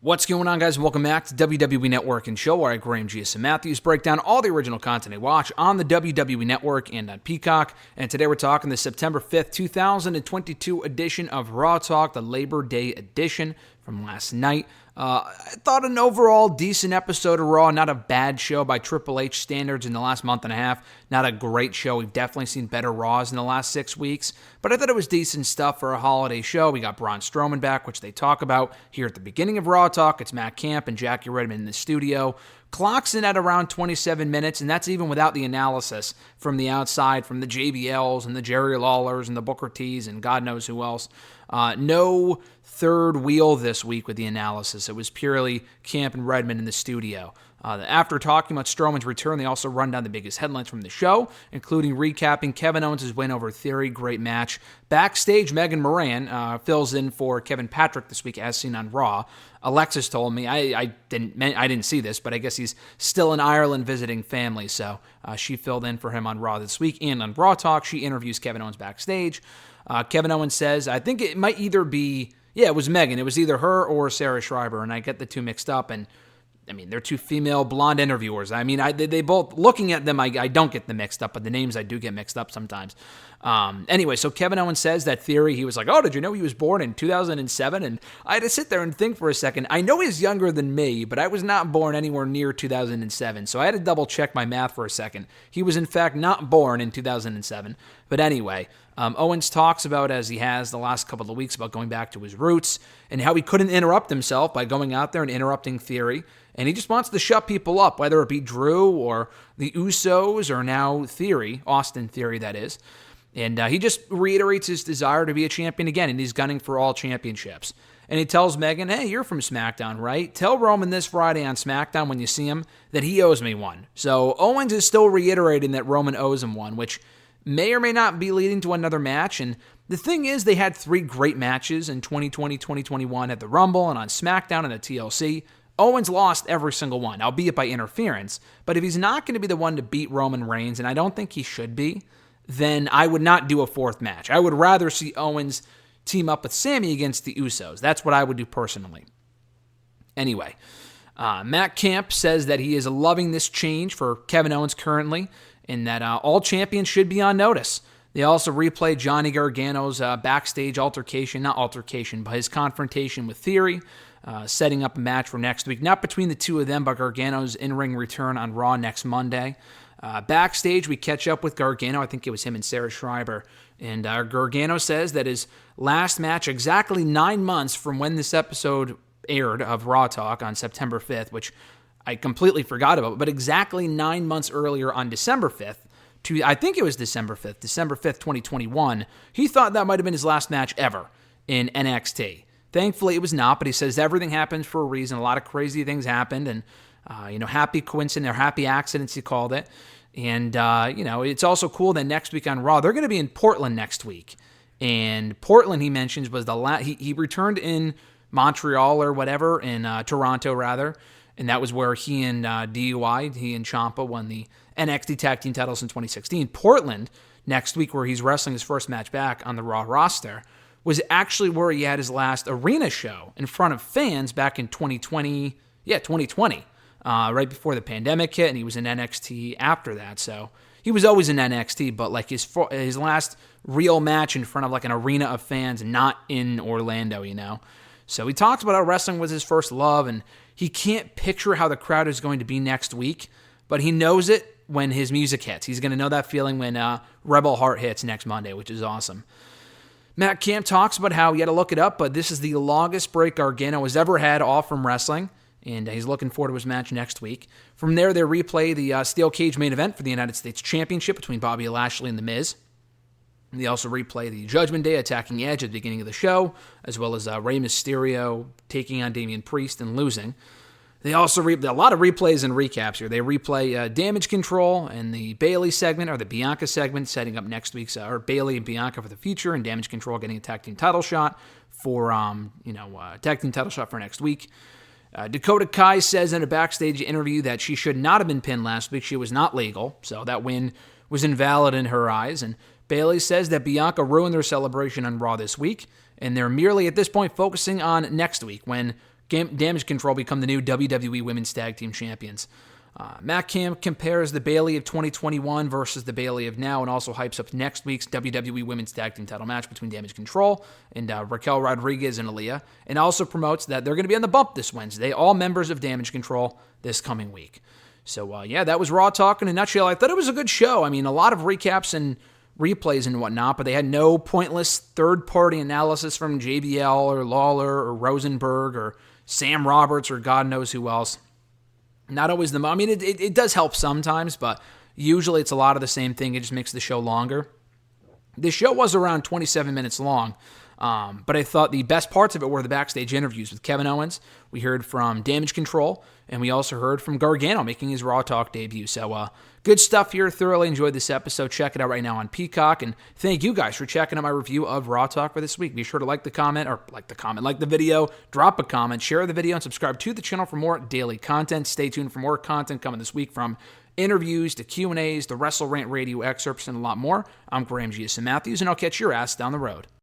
What's going on, guys? Welcome back to WWE Network and Show, where I, Graham G.S. and Matthews, break down all the original content I watch on the WWE Network and on Peacock. And today we're talking the September 5th, 2022 edition of Raw Talk, the Labor Day edition from last night. I thought an overall decent episode of Raw, not a bad show by Triple H standards in the last month and a half. Not a great show. We've definitely seen better Raws in the last 6 weeks, but I thought it was decent stuff for a holiday show. We got Braun Strowman back, which they talk about here at the beginning of Raw Talk. It's Matt Camp and Jackie Redmond in the studio. Clocks in at around 27 minutes, and that's even without the analysis from the outside, from the JBLs and the Jerry Lawlers and the Booker T's and God knows who else. No third wheel this week with the analysis. It was purely Camp and Redmond in the studio. After talking about Strowman's return, they also run down the biggest headlines from the show, including recapping Kevin Owens' win over Theory. Great match. Backstage, Megan Moran fills in for Kevin Patrick this week, as seen on Raw. Alexis told me, I didn't see this, but I guess he's still in Ireland visiting family, so she filled in for him on Raw this week. And on Raw Talk, she interviews Kevin Owens backstage. Kevin Owens says, I think it might either be, it was Megan. It was either her or Sarah Schreiber, and I get the two mixed up, and I mean, they're two female blonde interviewers. I mean, they both, looking at them, I don't get them mixed up, but the names I do get mixed up sometimes. Anyway, so Kevin Owens says that Theory, he was like, oh, did you know he was born in 2007? And I had to sit there and think for a second. I know he's younger than me, but I was not born anywhere near 2007, so I had to double check my math for a second. He was, in fact, not born in 2007. But anyway, Owens talks about, as he has the last couple of weeks, about going back to his roots and how he couldn't interrupt himself by going out there and interrupting Theory. And he just wants to shut people up, whether it be Drew or the Usos or now Theory, Austin Theory, that is. And he just reiterates his desire to be a champion again, and he's gunning for all championships. And he tells Megan, hey, you're from SmackDown, right? Tell Roman this Friday on SmackDown when you see him that he owes me one. So Owens is still reiterating that Roman owes him one, which may or may not be leading to another match. And the thing is, they had 3 great matches in 2020, 2021 at the Rumble and on SmackDown and at TLC. Owens lost every single one, albeit by interference. But if he's not going to be the one to beat Roman Reigns, and I don't think he should be, then I would not do a 4th match. I would rather see Owens team up with Sami against the Usos. That's what I would do personally. Anyway, Matt Camp says that he is loving this change for Kevin Owens currently, and that all champions should be on notice. They also replay Johnny Gargano's backstage altercation, not altercation, but his confrontation with Theory, setting up a match for next week. Not between the two of them, but Gargano's in-ring return on Raw next Monday. Backstage, we catch up with Gargano. I think it was him and Sarah Schreiber. And Gargano says that his last match, exactly 9 months from when this episode aired of Raw Talk on September 5th, which I completely forgot about, but exactly 9 months earlier on December 5th, I think it was December 5th, 2021, he thought that might have been his last match ever in NXT. Thankfully, it was not, but he says everything happens for a reason. A lot of crazy things happened, and happy coincidence, or happy accidents, he called it. And, it's also cool that next week on Raw, they're going to be in Portland next week. And Portland, he mentions, was he returned in Montreal or whatever, in Toronto, rather. And that was where he and DUI, he and Ciampa won the NXT Tag Team titles in 2016. Portland, next week, where he's wrestling his first match back on the Raw roster, was actually where he had his last arena show in front of fans back in 2020. Yeah, 2020. Right before the pandemic hit, and he was in NXT after that. So he was always in NXT, but like his last real match in front of like an arena of fans, not in Orlando, So he talks about how wrestling was his first love, and he can't picture how the crowd is going to be next week, but he knows it when his music hits. He's going to know that feeling when Rebel Heart hits next Monday, which is awesome. Matt Camp talks about how he had to look it up, but this is the longest break Gargano has ever had off from wrestling. And he's looking forward to his match next week. From there, they replay the Steel Cage main event for the United States Championship between Bobby Lashley and The Miz. And they also replay the Judgment Day attacking Edge at the beginning of the show, as well as Rey Mysterio taking on Damian Priest and losing. They also a lot of replays and recaps here. They replay Damage Control and the Bayley segment, or the Bianca segment, setting up next week's, or Bayley and Bianca for the future, and Damage Control getting a tag team title shot for, tag team title shot for next week. Dakota Kai says in a backstage interview that she should not have been pinned last week. She was not legal, so that win was invalid in her eyes. And Bayley says that Bianca ruined their celebration on Raw this week, and they're merely at this point focusing on next week when Damage Control become the new WWE Women's Tag Team Champions. Matt Camp compares the Bayley of 2021 versus the Bayley of now and also hypes up next week's WWE Women's Tag Team title match between Damage Control and Raquel Rodriguez and Aaliyah, and also promotes that they're going to be on the bump this Wednesday, all members of Damage Control this coming week. So, that was Raw Talk in a nutshell. I thought it was a good show. I mean, a lot of recaps and replays and whatnot, but they had no pointless third-party analysis from JBL or Lawler or Rosenberg or Sam Roberts or God knows who else. Not always I mean, it does help sometimes, but usually it's a lot of the same thing. It just makes the show longer. The show was around 27 minutes long, but I thought the best parts of it were the backstage interviews with Kevin Owens. We heard from Damage Control, and we also heard from Gargano making his Raw Talk debut. So good stuff here. Thoroughly enjoyed this episode. Check it out right now on Peacock, and thank you guys for checking out my review of Raw Talk for this week. Be sure to like the video, drop a comment, share the video, and subscribe to the channel for more daily content. Stay tuned for more content coming this week, from interviews to Q&As, the WrestleRant radio excerpts, and a lot more. I'm Graham G.S. Matthews, and I'll catch your ass down the road.